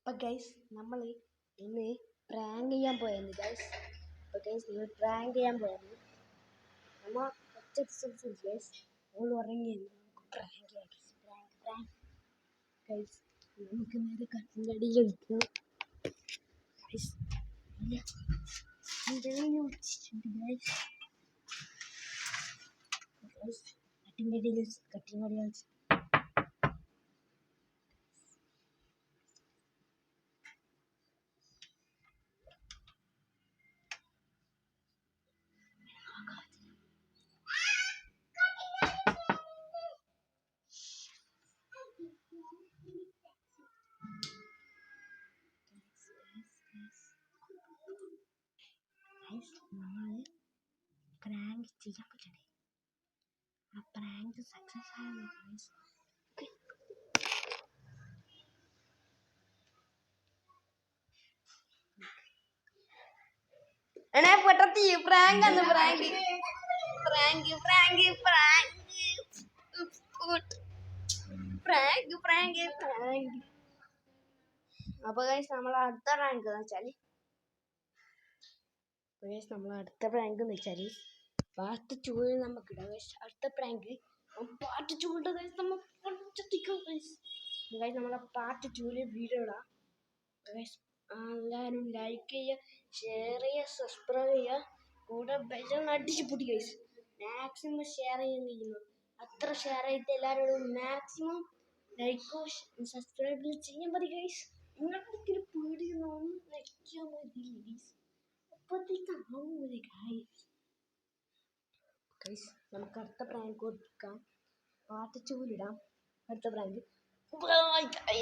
അപ്പം ഗൈസ് നമ്മൾ ഇന്ന് പ്രാങ്ക് ചെയ്യാൻ പോയത് ഗൈസ്. അപ്പം ഗൈസ് നമ്മൾ പ്രാങ്ക് ചെയ്യാൻ പോയത് നമ്മൾ ഒറ്റ ദിവസം ഗൈസ് നമ്മൾ ഉറങ്ങി നമുക്ക് പ്രാങ്ക് ചെയ്യാം ഗൈസ്. പ്രാങ്ക് ഗൈസ് നമുക്ക് നേരെ കട്ടിൻ്റെ അടിയിൽ വെക്കും ഗൈസ്. വെച്ചിട്ടുണ്ട് ഗൈസ്. കട്ടിൻ്റെ അടിയിൽ കട്ടിൻ്റെ അടിയിൽ വെച്ച് നമ്മൾ പ്രാങ്ക് ചെയ്യാൻ പറ്റണേ. ആ പ്രാങ്ക് സക്സസ് ആയിരുന്നു ഗൈസ്. പെട്ടെന്ന് പ്രാങ്ക് ആണ് prank prank prank prank prank prank. അപ്പൊ ഗൈസ് നമ്മൾ അടുത്ത പ്രാങ്ക് എന്ന് വെച്ചാല് എന്ന് വെച്ചാല് പാർട്ട് 2 നമുക്ക് ഇടാം ഗൈസ്. അടുത്ത പ്രാങ്ക് പാർട്ട് 2 ഉണ്ട് ഗൈസ്. നമ്മൾ നമ്മളെ പാർട്ട് 2 വീഡിയോ ഇടാം ഗൈസ്. എല്ലാവരും ലൈക്ക് ചെയ്യുക, ഷെയർ ചെയ്യുക, സബ്സ്ക്രൈബ് ചെയ്യുക, കൂടെ ബെൽ അടിച്ച് പൊട്ടി ഗൈസ്. മാക്സിമം ഷെയർ ചെയ്യാൻ കഴിയുന്നു അത്ര ഷെയർ ചെയ്തിട്ട് എല്ലാവരോടും മാക്സിമം ലൈക്കോ സബ്സ്ക്രൈബ് ചെയ്യാൻ മതി ഗൈസ്. നിങ്ങൾക്ക് പേടിയൊന്നും ഒന്ന് ലൈക്കാൻ മതി ഗൈസ്. അപ്പോഴത്തേക്ക് ആവൂലേ ഗൈസ്. നമുക്ക് അടുത്ത പ്രാങ്ക് കൊടുക്കാം, പാർട്ട് 2 ഇടാം അടുത്ത പ്രാങ്ക്.